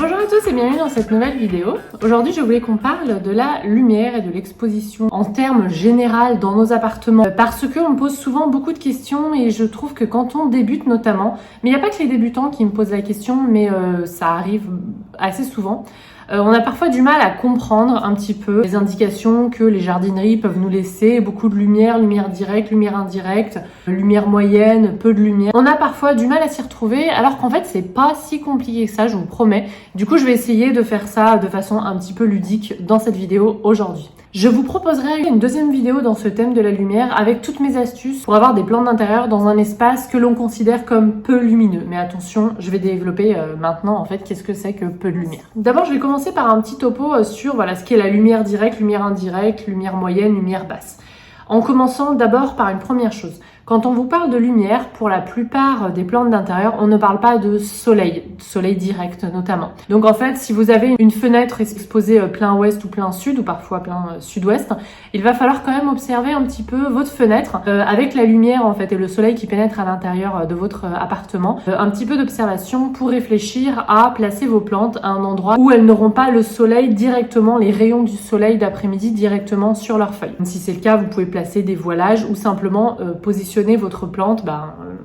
Bonjour à tous et bienvenue dans cette nouvelle vidéo. Aujourd'hui, je voulais qu'on parle de la lumière et de l'exposition en termes généraux dans nos appartements parce qu'on me pose souvent beaucoup de questions et je trouve que quand on débute notamment, mais il n'y a pas que les débutants qui me posent la question, mais ça arrive assez souvent. On a parfois du mal à comprendre un petit peu les indications que les jardineries peuvent nous laisser. Beaucoup de lumière, lumière directe, lumière indirecte, lumière moyenne, peu de lumière. On a parfois du mal à s'y retrouver alors qu'en fait c'est pas si compliqué que ça, je vous promets. Du coup je vais essayer de faire ça de façon un petit peu ludique dans cette vidéo aujourd'hui. Je vous proposerai une deuxième vidéo dans ce thème de la lumière avec toutes mes astuces pour avoir des plantes d'intérieur dans un espace que l'on considère comme peu lumineux. Mais attention, je vais développer maintenant en fait qu'est-ce que c'est que peu de lumière. D'abord, je vais commencer par un petit topo sur ce qu'est la lumière directe, lumière indirecte, lumière moyenne, lumière basse. En commençant d'abord par une première chose. Quand on vous parle de lumière, pour la plupart des plantes d'intérieur, on ne parle pas de soleil direct notamment. Donc en fait, si vous avez une fenêtre exposée plein ouest ou plein sud, ou parfois plein sud-ouest, il va falloir quand même observer un petit peu votre fenêtre avec la lumière en fait et le soleil qui pénètre à l'intérieur de votre appartement. Un petit peu d'observation pour réfléchir à placer vos plantes à un endroit où elles n'auront pas le soleil directement, les rayons du soleil d'après-midi directement sur leurs feuilles. Si c'est le cas, vous pouvez placer des voilages ou simplement positionner votre plante,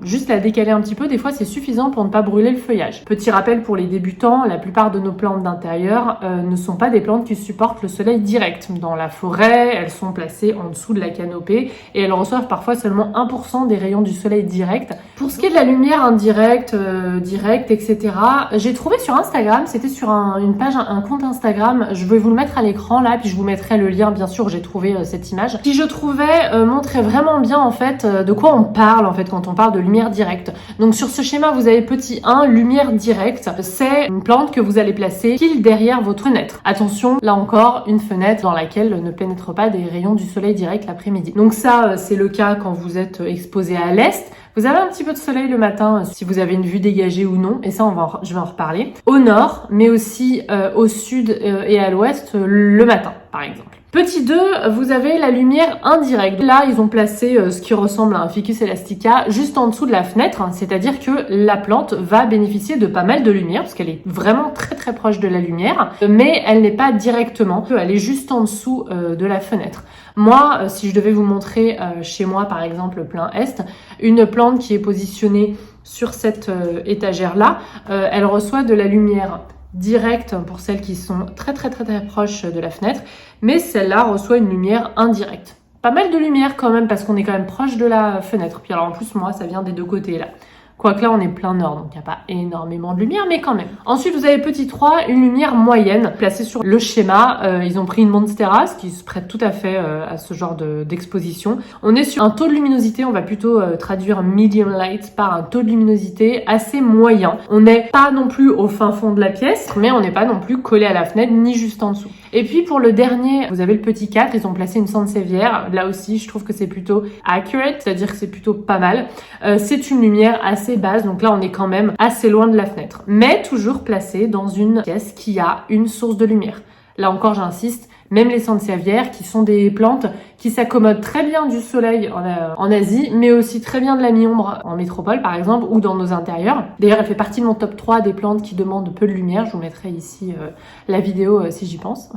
juste la décaler un petit peu, des fois c'est suffisant pour ne pas brûler le feuillage. Petit rappel pour les débutants, la plupart de nos plantes d'intérieur ne sont pas des plantes qui supportent le soleil direct. Dans la forêt, elles sont placées en dessous de la canopée et elles reçoivent parfois seulement 1% des rayons du soleil direct. Pour ce qui est de la lumière indirecte, directe, etc., j'ai trouvé sur Instagram, c'était sur une page, un compte Instagram, je vais vous le mettre à l'écran là, puis je vous mettrai le lien, bien sûr, j'ai trouvé cette image, qui je trouvais montrait vraiment bien en fait de quoi on parle en fait quand on parle de lumière directe. Donc sur ce schéma, vous avez petit 1, lumière directe. C'est une plante que vous allez placer pile derrière votre fenêtre. Attention, là encore, une fenêtre dans laquelle ne pénètrent pas des rayons du soleil direct l'après-midi. Donc ça, c'est le cas quand vous êtes exposé à l'est. Vous avez un petit peu de soleil le matin si vous avez une vue dégagée ou non, et ça je vais en reparler. Au nord, mais aussi au sud et à l'ouest le matin, par exemple. Petit 2, vous avez la lumière indirecte. Là, ils ont placé ce qui ressemble à un ficus elastica juste en dessous de la fenêtre, c'est-à-dire que la plante va bénéficier de pas mal de lumière, parce qu'elle est vraiment très très proche de la lumière, mais elle n'est pas directement, elle est juste en dessous de la fenêtre. Moi, si je devais vous montrer chez moi, par exemple, plein est, une plante qui est positionnée sur cette étagère-là, elle reçoit de la lumière directe pour celles qui sont très proches de la fenêtre, mais celle-là reçoit une lumière indirecte. Pas mal de lumière quand même parce qu'on est quand même proche de la fenêtre. Puis alors en plus moi ça vient des deux côtés là. Quoique là on est plein nord donc il n'y a pas énormément de lumière mais quand même. Ensuite vous avez petit 3, une lumière moyenne placée sur le schéma. Ils ont pris une monstera ce qui se prête tout à fait à ce genre d'exposition. On est sur un taux de luminosité, on va plutôt traduire medium light par un taux de luminosité assez moyen. On n'est pas non plus au fin fond de la pièce mais on n'est pas non plus collé à la fenêtre ni juste en dessous. Et puis pour le dernier, vous avez le petit 4, ils ont placé une sansevieria. Là aussi je trouve que c'est plutôt accurate, c'est-à-dire que c'est plutôt pas mal. C'est une lumière assez basse, donc là on est quand même assez loin de la fenêtre, mais toujours placé dans une pièce qui a une source de lumière. Là encore j'insiste, même les sansevieria qui sont des plantes qui s'accommodent très bien du soleil en Asie, mais aussi très bien de la mi-ombre en métropole par exemple, ou dans nos intérieurs. D'ailleurs elle fait partie de mon top 3 des plantes qui demandent peu de lumière, je vous mettrai ici la vidéo si j'y pense.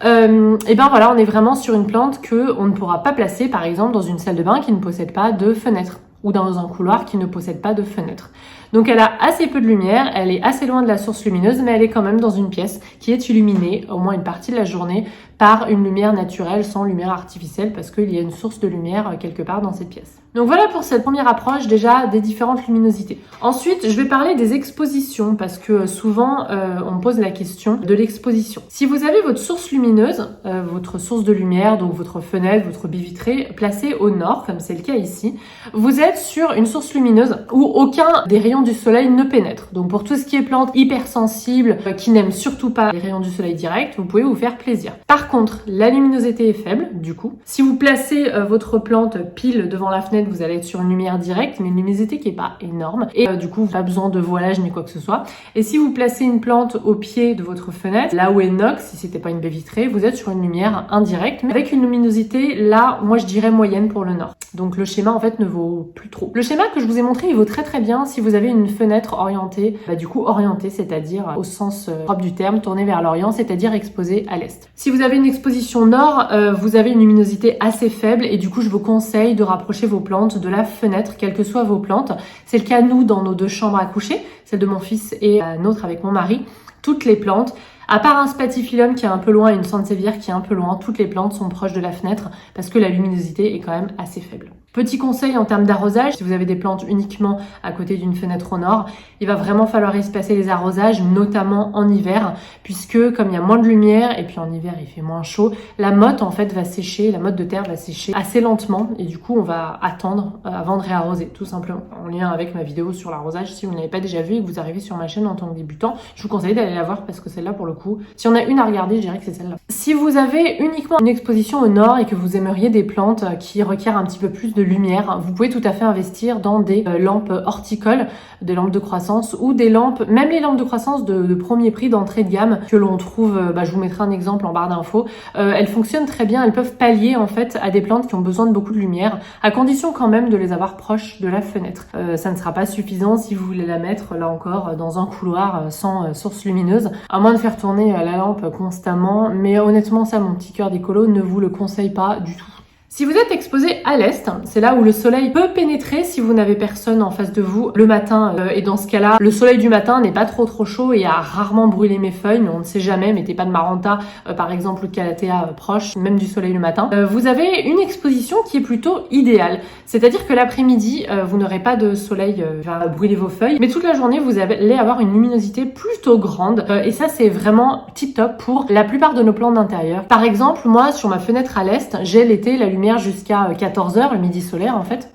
Et ben voilà, on est vraiment sur une plante que on ne pourra pas placer par exemple dans une salle de bain qui ne possède pas de fenêtre, ou dans un couloir qui ne possède pas de fenêtre. Donc elle a assez peu de lumière, elle est assez loin de la source lumineuse, mais elle est quand même dans une pièce qui est illuminée au moins une partie de la journée par une lumière naturelle sans lumière artificielle parce qu'il y a une source de lumière quelque part dans cette pièce. Donc voilà pour cette première approche déjà des différentes luminosités. Ensuite, je vais parler des expositions parce que souvent on me pose la question de l'exposition. Si vous avez votre source lumineuse, votre source de lumière, donc votre fenêtre, votre baie vitrée, placée au nord, comme c'est le cas ici, vous êtes sur une source lumineuse où aucun des rayons du soleil ne pénètre. Donc pour tout ce qui est plantes hypersensibles qui n'aiment surtout pas les rayons du soleil direct, vous pouvez vous faire plaisir. Par contre, la luminosité est faible du coup. Si vous placez votre plante pile devant la fenêtre, vous allez être sur une lumière directe, mais une luminosité qui est pas énorme et du coup pas besoin de voilage ni quoi que ce soit. Et si vous placez une plante au pied de votre fenêtre, là où est Nox, si c'était pas une baie vitrée, vous êtes sur une lumière indirecte, mais avec une luminosité là, moi je dirais moyenne pour le nord. Donc le schéma en fait ne vaut plus trop. Le schéma que je vous ai montré, il vaut très bien si vous avez une fenêtre orientée, orientée, c'est-à-dire au sens propre du terme, tournée vers l'Orient, c'est-à-dire exposée à l'Est. Si vous avez une exposition nord, vous avez une luminosité assez faible et du coup je vous conseille de rapprocher vos plantes de la fenêtre, quelles que soient vos plantes. C'est le cas nous dans nos 2 chambres à coucher, celle de mon fils et la nôtre avec mon mari. Toutes les plantes, à part un spathiphyllum qui est un peu loin et une sansevieria qui est un peu loin, toutes les plantes sont proches de la fenêtre parce que la luminosité est quand même assez faible. Petit conseil en termes d'arrosage, si vous avez des plantes uniquement à côté d'une fenêtre au nord, il va vraiment falloir espacer les arrosages, notamment en hiver, puisque comme il y a moins de lumière et puis en hiver il fait moins chaud, la motte en fait va sécher, la motte de terre va sécher assez lentement et du coup on va attendre avant de réarroser, tout simplement. En lien avec ma vidéo sur l'arrosage, si vous ne l'avez pas déjà vue et que vous arrivez sur ma chaîne en tant que débutant, je vous conseille d'aller la voir parce que celle-là pour le coup, si on a une à regarder, je dirais que c'est celle-là. Si vous avez uniquement une exposition au nord et que vous aimeriez des plantes qui requièrent un petit peu plus de lumière, vous pouvez tout à fait investir dans des lampes horticoles, des lampes de croissance ou des lampes, même les lampes de croissance de premier prix d'entrée de gamme que l'on trouve, je vous mettrai un exemple en barre d'infos. Elles fonctionnent très bien, elles peuvent pallier en fait à des plantes qui ont besoin de beaucoup de lumière, à condition quand même de les avoir proches de la fenêtre. Ça ne sera pas suffisant si vous voulez la mettre là encore dans un couloir sans source lumineuse, à moins de faire tourner la lampe constamment, mais honnêtement ça mon petit cœur d'écolo ne vous le conseille pas du tout. Si vous êtes exposé à l'est, c'est là où le soleil peut pénétrer si vous n'avez personne en face de vous le matin. Et dans ce cas-là, le soleil du matin n'est pas trop chaud et a rarement brûlé mes feuilles, mais on ne sait jamais. Mettez pas de maranta, par exemple, ou de calathea proche, même du soleil le matin. Vous avez une exposition qui est plutôt idéale. C'est-à-dire que l'après-midi, vous n'aurez pas de soleil qui va brûler vos feuilles, mais toute la journée, vous allez avoir une luminosité plutôt grande. Et ça, c'est vraiment tip-top pour la plupart de nos plantes d'intérieur. Par exemple, moi, sur ma fenêtre à l'est, j'ai l'été la lumière jusqu'à 14h, le midi solaire en fait.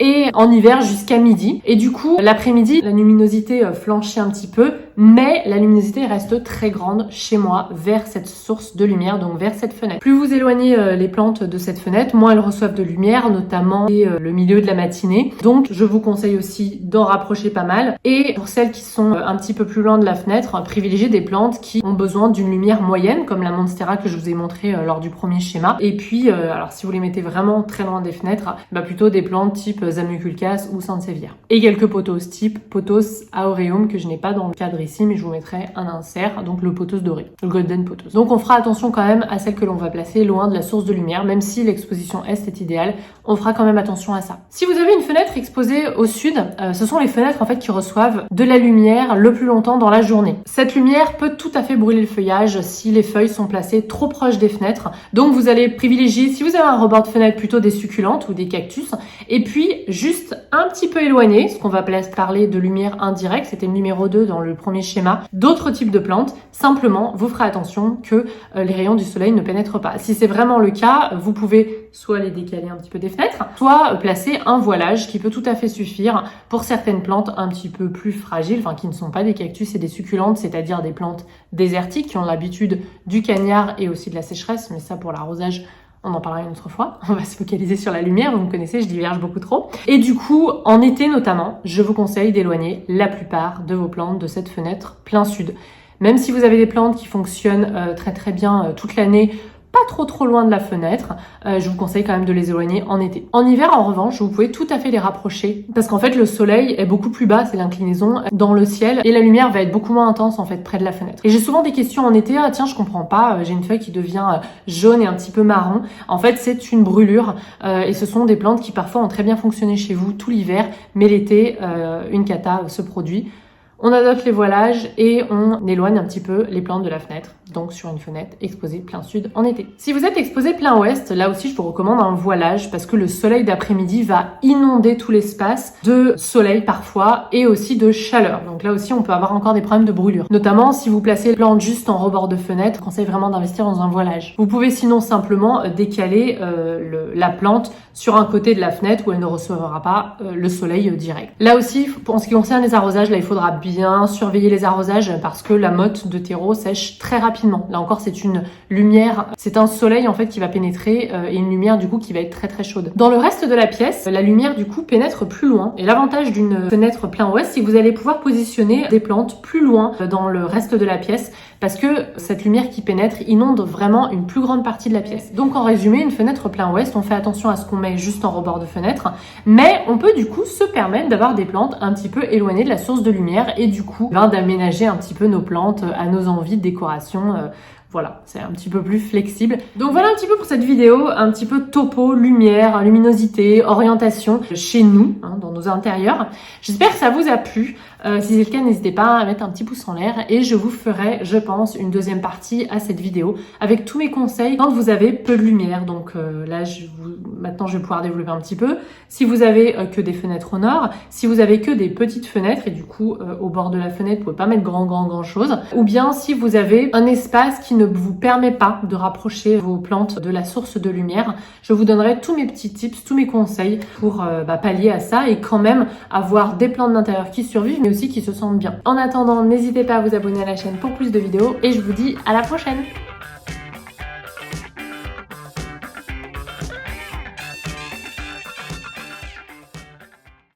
Et en hiver jusqu'à midi. Et du coup, l'après-midi, la luminosité flanchit un petit peu, mais la luminosité reste très grande chez moi vers cette source de lumière, donc vers cette fenêtre. Plus vous éloignez les plantes de cette fenêtre, moins elles reçoivent de lumière, notamment le milieu de la matinée. Donc, je vous conseille aussi d'en rapprocher pas mal. Et pour celles qui sont un petit peu plus loin de la fenêtre, privilégiez des plantes qui ont besoin d'une lumière moyenne, comme la monstera que je vous ai montré lors du premier schéma. Et puis, alors si vous les mettez vraiment très loin des fenêtres, plutôt des plantes type Zamuculcas ou Sansevieria. Et quelques pothos type Pothos aureum que je n'ai pas dans le cadre ici, mais je vous mettrai un insert, donc le pothos doré, le golden pothos. Donc on fera attention quand même à celle que l'on va placer loin de la source de lumière, même si l'exposition est idéale, on fera quand même attention à ça. Si vous avez une fenêtre exposée au sud, ce sont les fenêtres en fait qui reçoivent de la lumière le plus longtemps dans la journée. Cette lumière peut tout à fait brûler le feuillage si les feuilles sont placées trop proches des fenêtres. Donc vous allez privilégier, si vous avez un rebord de fenêtre, plutôt des succulentes ou des cactus, et puis juste un petit peu éloigné, ce qu'on va parler de lumière indirecte, c'était le numéro 2 dans le premier schéma, d'autres types de plantes. Simplement, vous ferez attention que les rayons du soleil ne pénètrent pas. Si c'est vraiment le cas, vous pouvez soit les décaler un petit peu des fenêtres, soit placer un voilage qui peut tout à fait suffire pour certaines plantes un petit peu plus fragiles, enfin qui ne sont pas des cactus et des succulentes, c'est-à-dire des plantes désertiques qui ont l'habitude du cagnard et aussi de la sécheresse, mais ça pour l'arrosage, on en parlera une autre fois. On va se focaliser sur la lumière. Vous me connaissez, je diverge beaucoup trop. Et du coup, en été notamment, je vous conseille d'éloigner la plupart de vos plantes de cette fenêtre plein sud. Même si vous avez des plantes qui fonctionnent très bien toute l'année, pas trop loin de la fenêtre, je vous conseille quand même de les éloigner en été. En hiver, en revanche, vous pouvez tout à fait les rapprocher parce qu'en fait, le soleil est beaucoup plus bas, c'est l'inclinaison dans le ciel et la lumière va être beaucoup moins intense en fait près de la fenêtre. Et j'ai souvent des questions en été, tiens, je comprends pas, j'ai une feuille qui devient jaune et un petit peu marron. En fait, c'est une brûlure et ce sont des plantes qui parfois ont très bien fonctionné chez vous tout l'hiver, mais l'été, une cata se produit. On adopte les voilages et on éloigne un petit peu les plantes de la fenêtre, donc sur une fenêtre exposée plein sud en été. Si vous êtes exposé plein ouest, là aussi je vous recommande un voilage parce que le soleil d'après-midi va inonder tout l'espace de soleil parfois et aussi de chaleur. Donc là aussi on peut avoir encore des problèmes de brûlure. Notamment si vous placez les plantes juste en rebord de fenêtre, je conseille vraiment d'investir dans un voilage. Vous pouvez sinon simplement décaler la plante sur un côté de la fenêtre où elle ne recevra pas le soleil direct. Là aussi, en ce qui concerne les arrosages, là il faudra bien surveiller les arrosages parce que la motte de terreau sèche très rapidement. Là encore, c'est une lumière, c'est un soleil en fait qui va pénétrer et une lumière du coup qui va être très chaude. Dans le reste de la pièce, la lumière du coup pénètre plus loin. Et l'avantage d'une fenêtre plein ouest, c'est que vous allez pouvoir positionner des plantes plus loin dans le reste de la pièce parce que cette lumière qui pénètre inonde vraiment une plus grande partie de la pièce. Donc en résumé, une fenêtre plein ouest, on fait attention à ce qu'on met juste en rebord de fenêtre, mais on peut du coup se permettre d'avoir des plantes un petit peu éloignées de la source de lumière et du coup d'aménager un petit peu nos plantes à nos envies de décoration. Voilà, c'est un petit peu plus flexible. Donc voilà un petit peu pour cette vidéo, un petit peu topo, lumière, luminosité, orientation chez nous, dans nos intérieurs. J'espère que ça vous a plu. Si c'est le cas, n'hésitez pas à mettre un petit pouce en l'air et je vous ferai, je pense, une deuxième partie à cette vidéo avec tous mes conseils quand vous avez peu de lumière. Donc là, maintenant, je vais pouvoir développer un petit peu. Si vous avez que des fenêtres au nord, si vous avez que des petites fenêtres et du coup, au bord de la fenêtre, vous pouvez pas mettre grand chose. Ou bien si vous avez un espace qui ne vous permet pas de rapprocher vos plantes de la source de lumière, je vous donnerai tous mes petits tips, tous mes conseils pour pallier à ça et quand même avoir des plantes d'intérieur qui survivent mais aussi qui se sentent bien. En attendant, n'hésitez pas à vous abonner à la chaîne pour plus de vidéos et je vous dis à la prochaine.